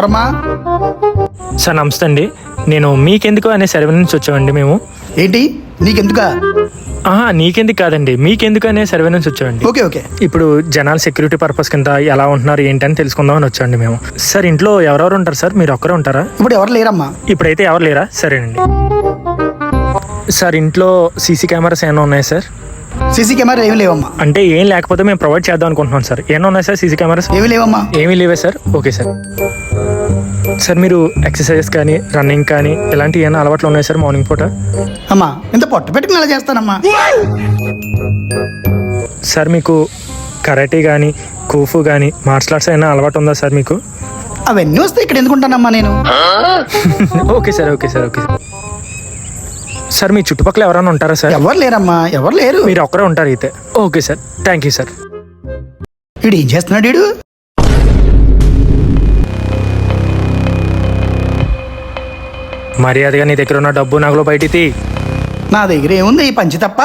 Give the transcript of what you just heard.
ఎవరమ్మా? సార్ నమస్తే అండి. నేను మీకెందుకు అనే సర్వే నుంచి వచ్చామండి మేము. ఏంటి నీకెందుకా? నీకెందుకు కాదండి, మీకెందుకు అనే సర్వే నుంచి వచ్చామండి. Okay okay. ఇప్పుడు జనాల సెక్యూరిటీ పర్పస్ కింద ఎలా ఉంటున్నారు ఏంటి అని తెలుసుకుందామని వచ్చాండి మేము. సార్ ఇంట్లో ఎవరెవరు ఉంటారు సార్? మీరు ఒక్కరే ఉంటారా? ఇప్పుడు ఎవరు లేరమ్మా. ఇప్పుడైతే ఎవరు లేరా? సరేనండి. సార్ ఇంట్లో సీసీ కెమెరాస్ ఏమైనా ఉన్నాయా సార్? సీసీ కెమెరా ఏమి లేవమ్మా. అంటే ఏం లేకపోతే మేము ప్రొవైడ్ చేద్దాం అనుకుంటున్నాం సార్. ఏమైనా ఉన్నాయి సార్ సీసీ కెమెరాస్? ఏమి లేవమ్మా. ఏమీ లేవే సార్. Okay sir. సార్ మీరు ఎక్సర్సైజ్ కానీ రన్నింగ్ కానీ ఇలాంటివి ఏమైనా అలవాట్లు ఉన్నాయి సార్ మార్నింగ్ పూట? అమ్మా ఇంత పొట్ట పెట్టుకుని ఎలా చేస్తానమ్మా. సార్ మీకు కరాటే కానీ కూఫు కానీ మార్షల్ ఆర్ట్స్ అయినా అలవాటు ఉందా సార్ మీకు? అవన్నీ వస్తే ఇక్కడ ఎందుకుంటానమ్మా నేను. Okay sir, okay sir, okay sir. మీ చుట్టుపక్కల ఎవరైనా ఉంటారా సార్? ఎవరు లేరమ్మా, ఎవరు లేరు. మీరు ఒక్కరే ఉంటారు అయితే. Okay sir, thank you sir. వీడు ఏం చేస్తున్నాడు వీడు? మర్యాదగా నీ దగ్గర ఉన్న డబ్బు నగలు బయటికి తీ. నా దగ్గర ఏముంది ఈ పంచి తప్ప.